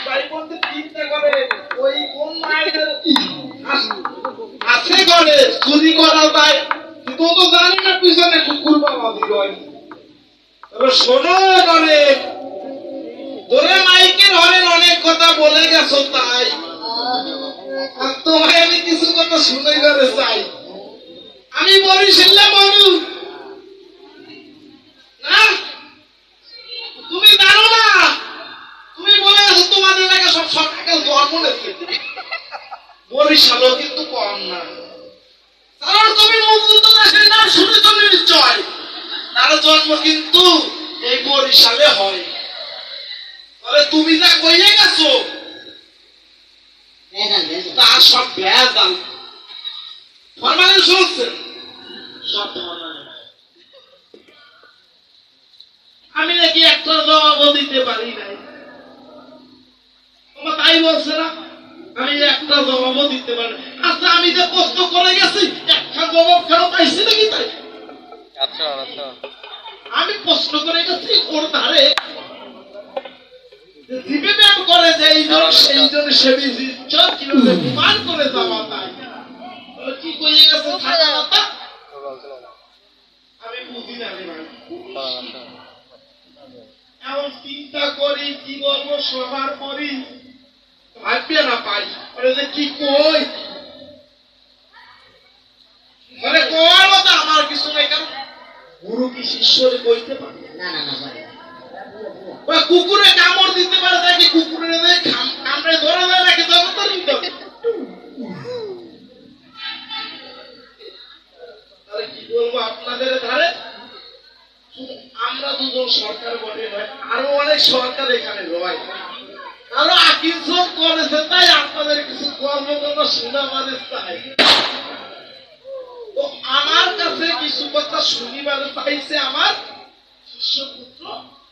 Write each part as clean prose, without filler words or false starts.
ভাই বলতে চিন্তা করে ওই কোন মায়ের আছে করে চুরি করা যায় কিন্তু ও তো জানি না পিছনে কুকুর বাবা দিল তবে শোনো করে তোরে মাইকের হরেন অনেক কথা বলে গেছো তাই আর তোমায় আমি কিছু কথা শুনে করে চাই আমি বরিশালে বলু না তুমি জানো না তুমি বলে গেছো তোমাদের এলাকা সব সরকারকে জন্ম নিচ্ছে বরিশালও কিন্তু কম না কারণ তুমি মুক্তিযোদ্ধা সেই নাম শুনেছ নিশ্চয় তার জন্ম কিন্তু এই বরিশালে হয় তবে তুমি যা কইয়ে গেছো তার সব ভেজাল ফরমালিন শুনছে সব আমি নাকি একটা জবাবও দিতে পারি নাই তোমার তাই বলছে না আমি একটা জবাবও দিতে পারি আচ্ছা আমি যে প্রশ্ন করে গেছি একটা জবাব কেন পাইছি নাকি তাই আচ্ছা আচ্ছা আমি প্রশ্ন করে গেছি ওর ধারে জিপে ব্যায়াম করে যে এইজন সেই জন সেবি চল কিভাবে প্রমাণ করে যাওয়া তাই কি কইয়ে গেছে থাকা কথা আমি বুঝি না রে ভাই এমন চিন্তা করি কি বলবো সবার পরই ভাববে না পাই আরে যে কি কই মানে কোয়ার মতো আমার কিছু নাই কেন গুরু কি শিষ্যরে কইতে পারে না না না পারে ওই কুকুরে কামড় দিতে পারে নাকি কুকুরে কামড়ে ধরে দেয় নাকি জগতের তাহলে কি বলবো আপনাদের ধারে আমরা দুজন সরকার বটে নয় আরো অনেক সরকার এখানে রয় আরো আকিঞ্চন করেছে তাই আপনাদের কিছু কর্মকর্তা শোনা মানে চাই তো আমার কাছে কিছু কথা শুনিবার চাইছে আমার শিষ্যপুত্র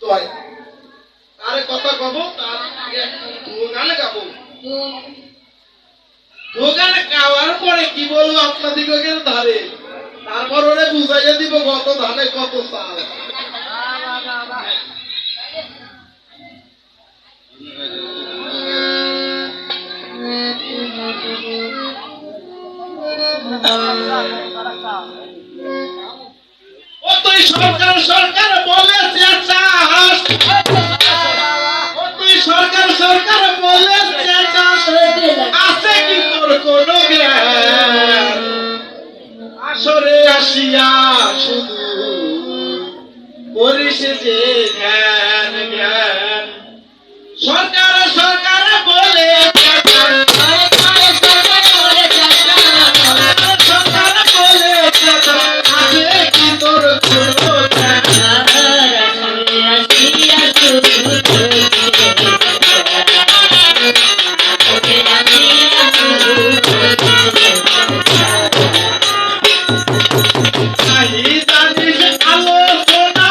দয় তারে কথা কব তার আগে গানে গাবো গানে গাওয়ার পরে কি বলবো আপনাদিগের ধারে তারপর ওরে বুঝাইয়া দিব কত ধানে কত চাল ও তুই সরকার সরকার বলেছে চাষ ও তুই সরকার সরকার বলেছে চাষ আছে কি তোর কোন জ্ঞান আসরে আসিয়া শুধু করিস যে জ্ঞান জ্ঞান সরকার সরকার বলে আলোচনা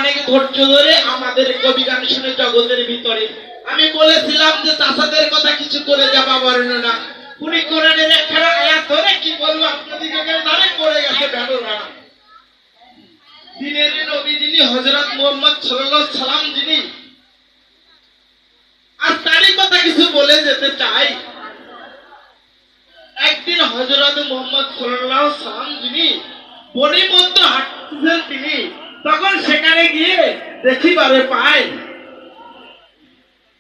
অনেক ধৈর্য ধরে আমাদের কবি গান শুনে জগতের ভিতরে আমি বলেছিলাম যে চাষাদের কথা কিছু করে যাবা বর্ণনা উনি কোরআনের একখানা আয়াত ধরে কি বলবো আপনাদের ধারে করে গেছে বেড়োরা দিনের নবী যিনি হযরত মুহাম্মদ সাল্লাল্লাহু আলাইহি সাল্লাম যিনি আর তারই কথা কিছু বলে যেতে চাই একদিন হযরত মুহাম্মদ সাল্লাল্লাহু আলাইহি সাল্লাম যিনি বনের মধ্যে হাঁটতেছেন তিনি তখন সেখানে গিয়ে দেখিবারে পায়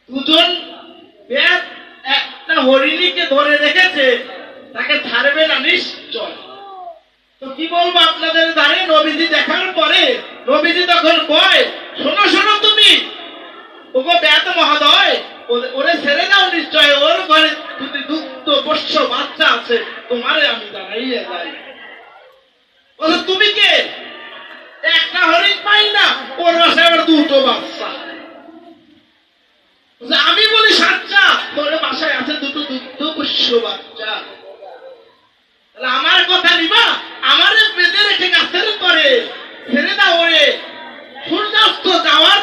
দুজন বেদ একটা হরিণীকে ধরে রেখেছে তাকে ছাড়বে না নিশ্চয় তো কি বলবো আপনাদের ধারে নবীজি দেখার পরে নবীজি তখন কয় শোনো শোনো তুমি ওগো বেদ মহোদয় ওরে ছেড়ে দাও নিশ্চয় ওর ঘরে দুটি দুগ্ধ পোষ্য বাচ্চা আছে তোমারে আমি দাঁড়াইয়া যাই বলে তুমি কে একটা হরিণ পাই না ওর বাসায় আবার দুটো বাচ্চা আমি বলি সাচ্চা তোর বাসায় আছে দুটো দুগ্ধ পোষ্য বাচ্চা আমার কথা নিবা আমারে বেঁধে রেখে গাছের করে ছেড়ে দাও ওরে সূর্যাস্ত যাওয়ার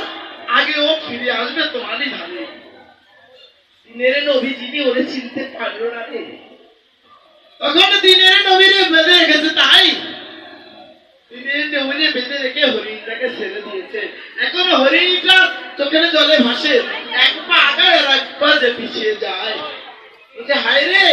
আগে ও ফিরে আসবে তোমারই ধারে দিনের নবী যিনি ওরে চিনতে পারলো না রে তখন দিনের নবীরে বেঁধে রেখেছে তাই দিনের নবীরে বেঁধে রেখে হরিণটাকে ছেড়ে দিয়েছে এখন হরিণটা চোখের জলে ভাসে এক পা আগায় আর এক পা যে পিছিয়ে যায় হায় রে